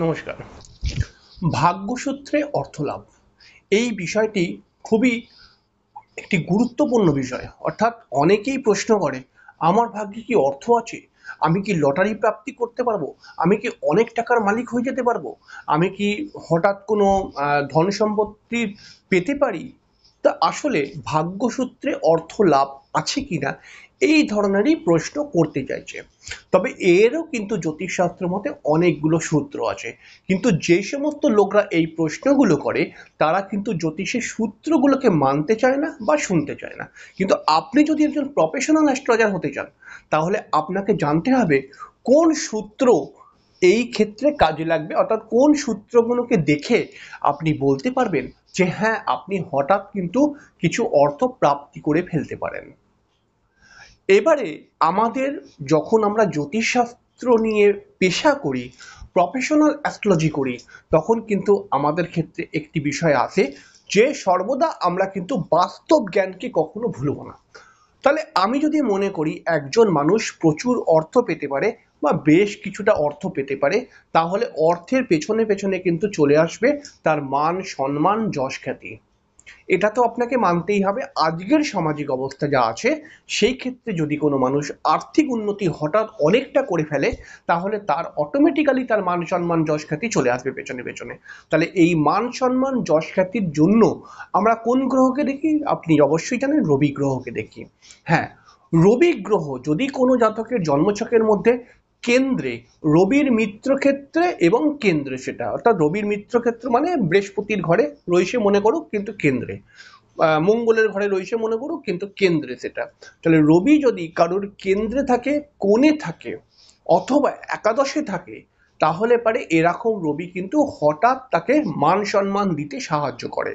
নমস্কার। ভাগ্যসূত্রে অর্থলাভ এই বিষয়টি খুবই একটি গুরুত্বপূর্ণ বিষয়। অর্থাৎ অনেকেই প্রশ্ন করে, আমার ভাগ্যে কি অর্থ আছে? আমি কি লটারি প্রাপ্তি করতে পারবো? আমি কি অনেক টাকার মালিক হয়ে যেতে পারবো? আমি কি হঠাৎ কোনো ধন সম্পত্তি পেতে পারি? তা আসলে ভাগ্যসূত্রে অর্থ লাভ আছে কিনা এই ধরনেরই প্রশ্ন করতে চাইছে। তবে এরও কিন্তু জ্যোতিষশাস্ত্র মতে অনেকগুলো সূত্র আছে। কিন্তু যে সমস্ত লোকরা এই প্রশ্নগুলো করে তারা কিন্তু জ্যোতিষের সূত্রগুলোকে মানতে চায় না বা শুনতে চায় না। কিন্তু আপনি যদি একজন প্রফেশনাল অ্যাস্ট্রোলজার হতে চান তাহলে আপনাকে জানতে হবে কোন সূত্র এই ক্ষেত্রে কাজে লাগবে, অর্থাৎ কোন সূত্রগুলোকে দেখে আপনি বলতে পারবেন যে হ্যাঁ, আপনি হঠাৎ কিন্তু কিছু অর্থ প্রাপ্তি করে ফেলতে পারেন। এবারে আমাদের যখন আমরা জ্যোতিষশাস্ত্র নিয়ে পেশা করি, প্রফেশনাল অ্যাস্ট্রোলজি করি, তখন কিন্তু আমাদের ক্ষেত্রে একটি বিষয় আছে যে সর্বদা আমরা কিন্তু বাস্তব জ্ঞানকে কখনো ভুলব না। তাহলে আমি যদি মনে করি একজন মানুষ প্রচুর অর্থ পেতে পারে বা বেশ কিছুটা অর্থ পেতে পারে, তাহলে অর্থের পেছনে পেছনে কিন্তু চলে আসবে তার মান সম্মান যশ খ্যাতি। এটা তো আপনাকে মানতেই হবে। আজকের সামাজিক অবস্থা যা আছে সেই ক্ষেত্রে যদি কোনো মানুষ আর্থিক উন্নতি হঠাৎ অনেকটা করে ফেলে তাহলে তার অটোমেটিক্যালি তার মান সম্মান যশ খ্যাতি চলে আসবে পেছনে পেছনে। তাহলে এই মান সম্মান যশ খ্যাতির জন্য আমরা কোন গ্রহকে দেখি? আপনি অবশ্যই জানেন রবি গ্রহকে দেখি। হ্যাঁ, রবি গ্রহ যদি কোনো জাতকের জন্মছকের মধ্যে কেন্দ্রে রবির মিত্রক্ষেত্রে এবং কেন্দ্রে, সেটা অর্থাৎ রবির মিত্রক্ষেত্র মানে বৃহস্পতির ঘরে রয়েছে মনে করুক কিন্তু কেন্দ্রে, মঙ্গলের ঘরে রয়েছে মনে করুক কিন্তু কেন্দ্রে সেটা, তাহলে রবি যদি কারোর কেন্দ্রে থাকে, কোণে থাকে অথবা একাদশে থাকে, তাহলে পারে এরকম রবি কিন্তু হঠাৎ তাকে মান সম্মান দিতে সাহায্য করে।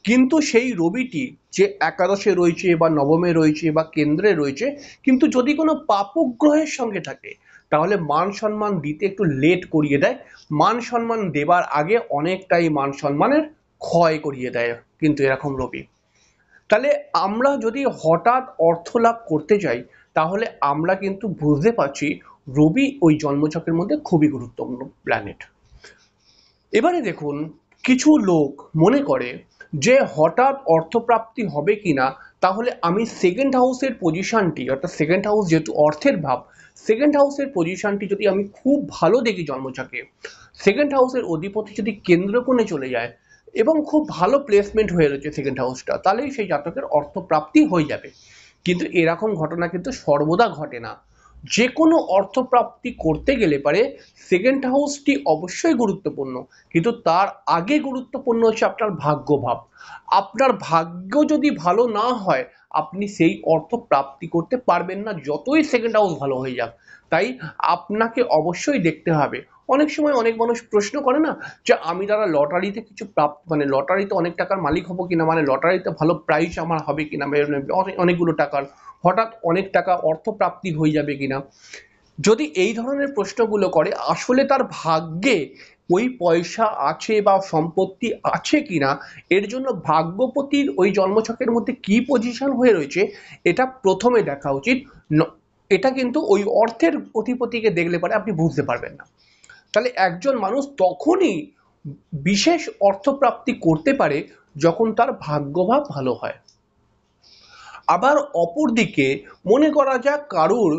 কিন্তু সেই রবিটি যে একাদশে রয়েছে বা নবমে রয়েছে বা কেন্দ্রে রয়েছে, কিন্তু যদি কোনো পাপগ্রহের সঙ্গে থাকে তাহলে মান সম্মান দিতে একটু লেট করিয়ে দেয়, মান সম্মান দেবার আগে অনেকটাই মান সম্মানের ক্ষয় করিয়ে দেয় কিন্তু এরকম রবি। তাহলে আমরা যদি হঠাৎ অর্থ লাভ করতে চাই তাহলে আমরা কিন্তু বুঝতে পারছি রবি ওই জন্মছকের মধ্যে খুবই গুরুত্বপূর্ণ প্ল্যানেট। এবারে দেখুন, কিছু লোক মনে করে যে হঠাৎ অর্থপ্রাপ্তি হবে কিনা, তাহলে আমি সেকেন্ড হাউসের পজিশনটি, অর্থাৎ সেকেন্ড হাউস যেহেতু অর্থের ভাব, সেকেন্ড হাউসের পজিশনটি যদি আমি খুব ভালো দেখি জন্মছকে, সেকেন্ড হাউসের অধিপতি যদি কেন্দ্রকোণে চলে যায় এবং খুব ভালো প্লেসমেন্ট হয়ে রয়েছে সেকেন্ড হাউসটা, তাহলেই সেই জাতকের অর্থপ্রাপ্তি হয়ে যাবে। কিন্তু এরকম ঘটনা কিন্তু সর্বদা ঘটে না। যে কোনো অর্থপ্রাপ্তি করতে গেলে পারে সেকেন্ড হাউসটি অবশ্যই গুরুত্বপূর্ণ, কিন্তু তার আগে গুরুত্বপূর্ণ হচ্ছে আপনার ভাগ্যভাব। আপনার ভাগ্য যদি ভালো না হয় আপনি সেই অর্থ প্রাপ্তি করতে পারবেন না, যতই সেকেন্ড হাউস ভালো হয়ে যাক। তাই আপনাকে অবশ্যই দেখতে হবে। অনেক সময় অনেক মানুষ প্রশ্ন করে না যে আমি দ্বারা লটারিতে কিছু মানে লটারিতে অনেক টাকার মালিক হব কিনা, মানে লটারিতে ভালো প্রাইজ আমার হবে কিনা, অনেকগুলো টাকার হঠাৎ অনেক টাকা অর্থ প্রাপ্তি হয়ে যাবে কিনা। যদি এই ধরনের প্রশ্নগুলো করে আসলে তার ভাগ্যে ওই পয়সা আছে বা সম্পত্তি আছে কিনা, এর জন্য ভাগ্যপতির ওই জন্মছকের মধ্যে কি পজিশন হয়ে রয়েছে এটা প্রথমে দেখা উচিত। এটা কিন্তু ওই অর্থের অধিপতিকে দেখলে পরে আপনি বুঝতে পারবেন না। তাহলে একজন মানুষ তখনই বিশেষ অর্থপ্রাপ্তি করতে পারে যখন তার ভাগ্যভাব ভালো হয়। আবার অপরদিকে মনে করা যাক কারুর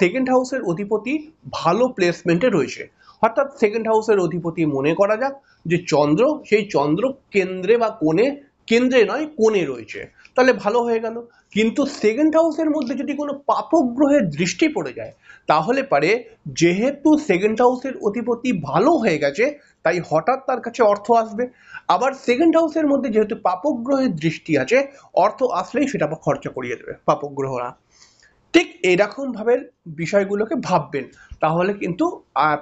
সেকেন্ড হাউসের অধিপতি ভালো প্লেসমেন্টে রয়েছে, অর্থাৎ সেকেন্ড হাউসের অধিপতি মনে করা যাক যে চন্দ্র, সেই চন্দ্র কেন্দ্রে বা কোণে, কেন্দ্রে নয় কোণে রয়েছে, তাহলে ভালো হয়ে গেল। কিন্তু সেকেন্ড হাউসের মধ্যে যদি কোনো পাপগ্রহের দৃষ্টি পড়ে যায় তাহলে পারে, যেহেতু সেকেন্ড হাউসের অধিপতি ভালো হয়ে গেছে তাই হঠাৎ তার কাছে অর্থ আসবে। আবার সেকেন্ড হাউসের মধ্যে যেহেতু পাপগ্রহের দৃষ্টি আছে, অর্থ আসলেই সেটা খরচা করিয়ে দেবে পাপগ্রহরা। ঠিক এরকম ভাবে বিষয়গুলোকে ভাববেন, তাহলে কিন্তু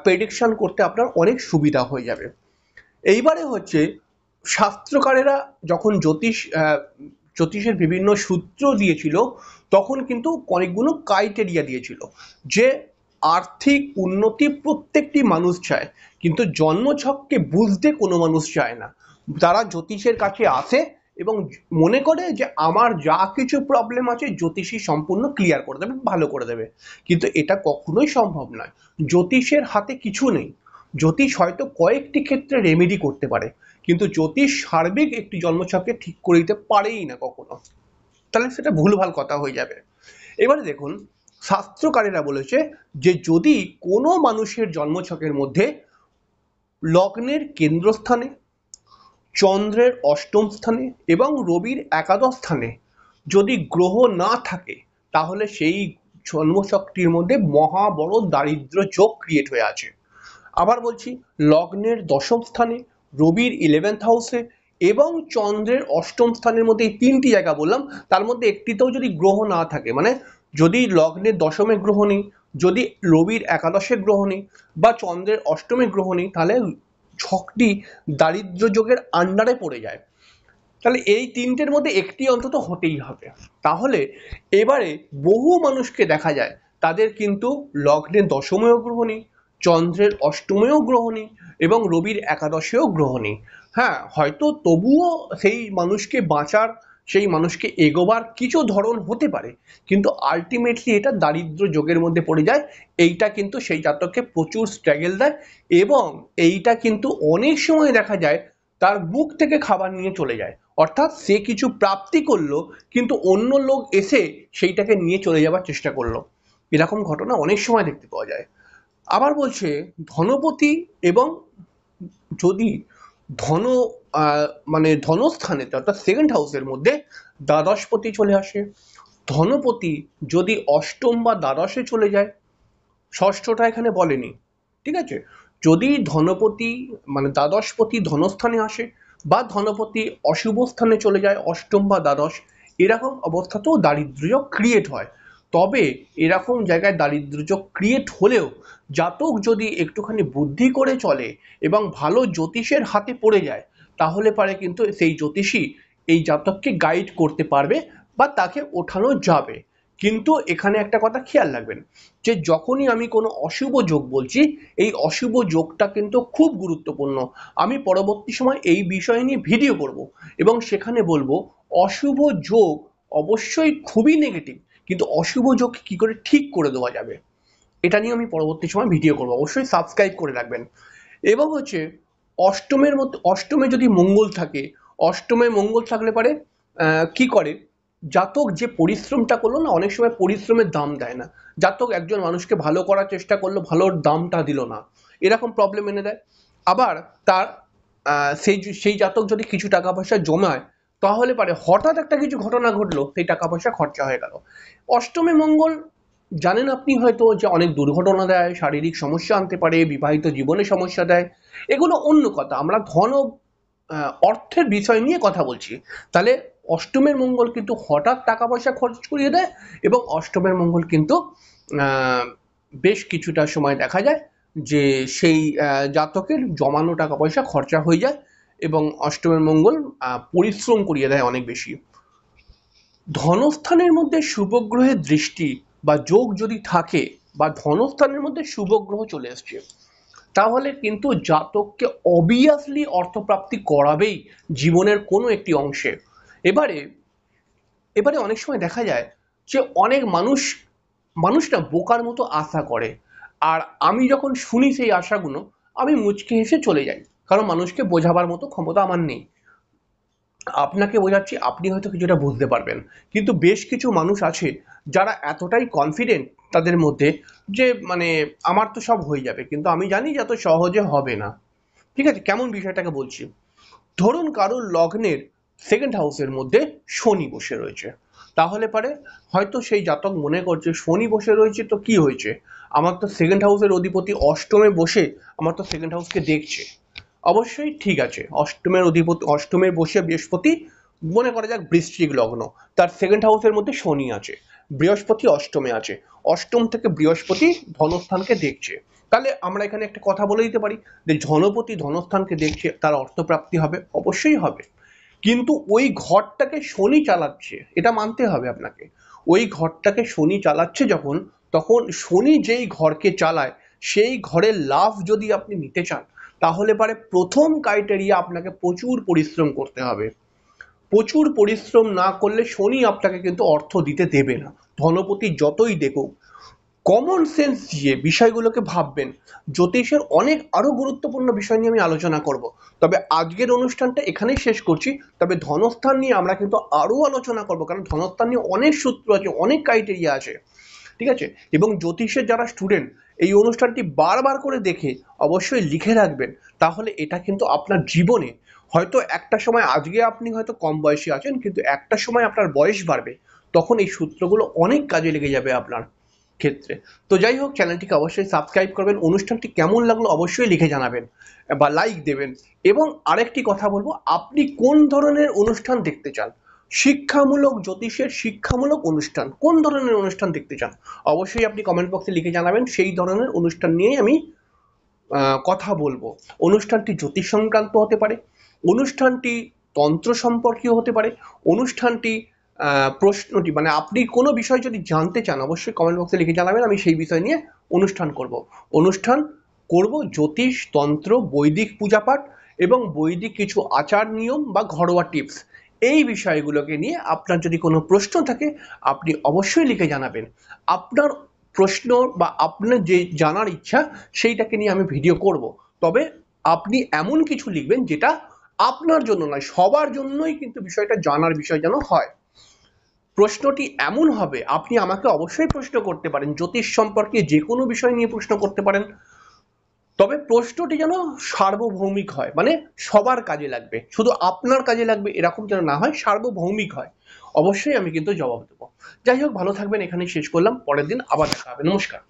প্রেডিকশন করতে আপনার অনেক সুবিধা হয়ে যাবে। এইবারে হচ্ছে শাস্ত্রকারেরা যখন জ্যোতিষের বিভিন্ন সূত্র দিয়েছিল তখন কিন্তু অনেকগুলো ক্রাইটেরিয়া দিয়েছিল যে আর্থিক উন্নতি প্রত্যেকটি মানুষ চায়, কিন্তু জন্মছককে বুঝতে কোনো মানুষ চায় না। তারা জ্যোতিষের কাছে আসে এবং মনে করে যে আমার যা কিছু প্রবলেম আছে জ্যোতিষী সম্পূর্ণ ক্লিয়ার করে দেবে, ভালো করে দেবে। কিন্তু এটা কখনোই সম্ভব নয়। জ্যোতিষের হাতে কিছু নেই। জ্যোতিষ হয়তো কয়েকটি ক্ষেত্রে রেমেডি করতে পারে, কিন্তু জ্যোতিষ সার্বিক একটি জন্মছককে ঠিক করে দিতে পারেই না কখনো। তাহলে সেটা ভুলভাল কথা হয়ে যাবে। এবারে দেখুন, শাস্ত্রকারেরা বলেছে যে যদি কোনো মানুষের জন্মছকের মধ্যে লগ্নের কেন্দ্রস্থানে, চন্দ্রের অষ্টম স্থানে এবং রবির একাদশ স্থানে যদি গ্রহ না থাকে, তাহলে সেই জন্মছকটির মধ্যে মহা বড় দারিদ্র যোগ ক্রিয়েট হয়ে আছে। আবার বলছি, লগ্নের দশম স্থানে, রবির 11th হাউসে এবং চন্দ্রের অষ্টম স্থানের মধ্যে, এই তিনটি জায়গা বললাম, তার মধ্যে একটিতেও যদি গ্রহ না থাকে, মানে যদি লগ্নের দশমে গ্রহ নেই, যদি রবির একাদশে গ্রহ নেই বা চন্দ্রের অষ্টমে গ্রহ নেই, তাহলে ছকটি দারিদ্র যোগের আন্ডারে পড়ে যায়। তাহলে এই তিনটের মধ্যে একটি অন্তত হতেই হবে। তাহলে এবারে বহু মানুষকে দেখা যায় তাদের কিন্তু লগ্নের দশমেও গ্রহ নেই, চন্দ্রের অষ্টমেও গ্রহ নেই এবং রবির একাদশেও গ্রহ নেই। হ্যাঁ, হয়তো তবুও সেই মানুষকে বাঁচার, সেই মানুষকে এগোবার কিছু ধরন হতে পারে, কিন্তু আলটিমেটলি এটা দারিদ্র যোগের মধ্যে পড়ে যায়। এইটা কিন্তু সেই জাতককে প্রচুর স্ট্রাগল দেয় এবং এইটা কিন্তু অনেক সময় দেখা যায় তার মুখ থেকে খাবার নিয়ে চলে যায়। অর্থাৎ সে কিছু প্রাপ্তি করলো, কিন্তু অন্য লোক এসে সেইটাকে নিয়ে চলে যাবার চেষ্টা করলো। এরকম ঘটনা অনেক সময় দেখতে পাওয়া যায়। আবার বলছে, ধনপতি এবং যদি ধন মানে ধনস্থানে, অর্থাৎ সেকেন্ড হাউসের মধ্যে দ্বাদশপতি চলে আসে, ধনপতি যদি অষ্টম বা দ্বাদশে চলে যায়, ষষ্ঠটা এখানে বলেনি, ঠিক আছে, যদি ধনপতি মানে দ্বাদশপতি ধনস্থানে আসে বা ধনপতি অশুভ স্থানে চলে যায় অষ্টম বা দ্বাদশ, এরকম অবস্থাতেও দারিদ্র্য ক্রিয়েট হয়। তবে এরকম জায়গায় দারিদ্র্য ক্রিয়েট হলেও জাতক যদি একটুখানি বুদ্ধি করে চলে এবং ভালো জ্যোতিষের হাতে পড়ে যায়, তাহলে পারে কিন্তু সেই জ্যোতিষী এই জাতককে গাইড করতে পারবে বা তাকে ওঠানো যাবে। কিন্তু এখানে একটা কথা খেয়াল রাখবেন, যে যখনই আমি কোনো অশুভ যোগ বলছি, এই অশুভ যোগটা কিন্তু খুব গুরুত্বপূর্ণ। আমি পরবর্তী সময় এই বিষয় নিয়ে ভিডিও করব এবং সেখানে বলবো অশুভ যোগ অবশ্যই খুবই নেগেটিভ, কিন্তু অশুভ যোগ কি করে ঠিক করে দেওয়া যাবে, এটা নিয়ে আমি পরবর্তী সময় ভিডিও করব, অবশ্যই সাবস্ক্রাইব করে রাখবেন। এবং হচ্ছে অষ্টমের মধ্যে, অষ্টমে যদি মঙ্গল থাকে, অষ্টমে মঙ্গল থাকলে পারে কি করে, জাতক যে পরিশ্রমটা করলো না, অনেক সময় পরিশ্রমের দাম দেয় না। জাতক একজন মানুষকে ভালো করার চেষ্টা করলো, ভালোর দামটা দিল না, এরকম প্রবলেম এনে দেয়। আবার তার সেই জাতক যদি কিছু টাকা পয়সা জমায়, তাহলে পারে হঠাৎ একটা কিছু ঘটনা ঘটলো, সেই টাকা পয়সা খরচা হয়ে গেল। অষ্টমে মঙ্গল জানেন আপনি হয়তো, যে অনেক দুর্ঘটনা দেয়, শারীরিক সমস্যা আনতে পারে, বিবাহিত জীবনে সমস্যা দেয়, এগুলো অন্য কথা। আমরা ধন অর্থের বিষয় নিয়ে কথা বলছি। তাহলে অষ্টমের মঙ্গল কিন্তু হঠাৎ টাকা পয়সা খরচ করিয়ে দেয় এবং অষ্টমের মঙ্গল কিন্তু বেশ কিছুটা সময় দেখা যায় যে সেই জাতকের জমানো টাকা পয়সা খরচা হয়ে যায় এবং অষ্টমের মঙ্গল পরিশ্রম করিয়ে দেয় অনেক বেশি। ধনস্থানের মধ্যে শুভগ্রহের দৃষ্টি বা যোগ যদি থাকে, বা ধনস্থানের মধ্যে শুভগ্রহ চলে এসছে, তাহলে কিন্তু জাতককে অবভিয়াসলি অর্থপ্রাপ্তি করাবেই জীবনের কোনো একটি অংশে। এবারে এবারে অনেক সময় দেখা যায় যে অনেক মানুষ না বোকার মতো আশা করে, আর আমি যখন শুনি সেই আশাগুলো, আমি মুচকি হেসে চলে যাই, কারণ মানুষকে বোঝাবার মতো ক্ষমতা আমার নেই। আপনাকে বোঝাচ্ছি, আপনি হয়তো কিছুটা বুঝতে পারবেন, কিন্তু বেশ কিছু মানুষ আছে যারা এতটাই কনফিডেন্ট তাদের মধ্যে, যে মানে আমার তো সব হয়ে যাবে, কিন্তু আমি জানি যে এত সহজে হবে না। ঠিক আছে, কেমন বিষয়টাকে বলছি, ধরুন কারোর লগ্নের সেকেন্ড হাউসের মধ্যে শনি বসে রয়েছে, তাহলে পারে হয়তো সেই জাতক মনে করছে শনি বসে রয়েছে তো কি হয়েছে, আমার তো সেকেন্ড হাউসের অধিপতি অষ্টমে বসে আমার তো সেকেন্ড হাউসকে দেখছে, অবশ্যই ঠিক আছে। অষ্টমের অধিপতি, অষ্টমে বসে বৃহস্পতি, মনে করা যাক বৃশ্চিক লগ্ন, তার সেকেন্ড হাউসের মধ্যে শনি আছে, বৃহস্পতি অষ্টমে আছে, অষ্টম থেকে বৃহস্পতি ধনস্থানকে দেখছে, তাহলে আমরা এখানে একটা কথা বলে দিতে পারি যে ধনপতি ধনস্থানকে দেখছে, তার অর্থপ্রাপ্তি হবে, অবশ্যই হবে। কিন্তু ওই ঘরটাকে শনি চালাচ্ছে, এটা মানতে হবে আপনাকে। ওই ঘরটাকে শনি চালাচ্ছে যখন, তখন শনি যেই ঘরকে চালায় সেই ঘরের লাভ যদি আপনি নিতে চান, তাহলে পারে প্রথম ক্রাইটেরিয়া আপনাকে প্রচুর পরিশ্রম করতে হবে। প্রচুর পরিশ্রম না করলে শনি আপনাকে কিন্তু অর্থ দিতে দেবে না, ধনপতি যতই দেখুক। কমন সেন্স দিয়ে বিষয়গুলোকে ভাববেন। জ্যোতিষের অনেক আরো গুরুত্বপূর্ণ বিষয় নিয়ে আমি আলোচনা করব, তবে আজকের অনুষ্ঠানটা এখানেই শেষ করছি। তবে ধনস্থান নিয়ে আমরা কিন্তু আরো আলোচনা করব, কারণ ধনস্থান নিয়ে অনেক সূত্র আছে, অনেক ক্রাইটেরিয়া আছে, ঠিক আছে? এবং জ্যোতিষের যারা স্টুডেন্ট এই অনুষ্ঠানটি বারবার করে দেখে অবশ্যই লিখে রাখবেন, তাহলে এটা কিন্তু আপনার জীবনে হয়তো একটা সময়, আজকে আপনি হয়তো কম বয়সী আছেন, কিন্তু একটা সময় আপনার বয়স বাড়বে, তখন এই সূত্রগুলো অনেক কাজে লেগে যাবে আপনার ক্ষেত্রে। তো যাই হোক, চ্যানেলটিকে অবশ্যই সাবস্ক্রাইব করবেন, অনুষ্ঠানটি কেমন লাগলো অবশ্যই লিখে জানাবেন বা লাইক দেবেন। এবং আরেকটি কথা বলবো, আপনি কোন ধরনের অনুষ্ঠান দেখতে চান? শিক্ষামূলক, জ্যোতিষের শিক্ষামূলক অনুষ্ঠান, কোন ধরনের অনুষ্ঠান দেখতে চান অবশ্যই আপনি কমেন্ট বক্সে লিখে জানাবেন। সেই ধরনের অনুষ্ঠান নিয়েই আমি কথা বলবো। অনুষ্ঠানটি জ্যোতিষ সংক্রান্ত হতে পারে, অনুষ্ঠানটি তন্ত্র সম্পর্কীয় হতে পারে, অনুষ্ঠানটি প্রশ্নটি মানে আপনি কোনো বিষয় যদি জানতে চান অবশ্যই কমেন্ট বক্সে লিখে জানাবেন, আমি সেই বিষয় নিয়ে অনুষ্ঠান করব জ্যোতিষ, তন্ত্র, বৈদিক পূজাপাঠ এবং বৈদিক কিছু আচার নিয়ম বা ঘরোয়া টিপস। এই বিষয়গুলোকে নিয়ে আপনার যদি কোনো প্রশ্ন থাকে আপনি অবশ্যই লিখে জানাবেন। আপনার প্রশ্ন বা আপনার যে জানার ইচ্ছা সেইটাকে নিয়ে আমি ভিডিও করব, তবে আপনি এমন কিছু লিখবেন যেটা আপনার জন্য নয়, সবার জন্যই কিন্তু বিষয়টা জানার বিষয় যেন হয়। প্রশ্নটি এমন হবে, আপনি আমাকে অবশ্যই প্রশ্ন করতে পারেন, জ্যোতিষ সম্পর্কে যে কোনো বিষয় নিয়ে প্রশ্ন করতে পারেন, তবে প্রশ্নটি যেন সার্বভৌমিক হয়, মানে সবার কাজে লাগবে, শুধু আপনার কাজে লাগবে এরকম যেন না হয়, সার্বভৌমিক হয়। অবশ্যই আমি কিন্তু জবাব দেবো। যাই হোক, ভালো থাকবেন, এখানেই শেষ করলাম, পরের দিন আবার দেখা হবে। নমস্কার।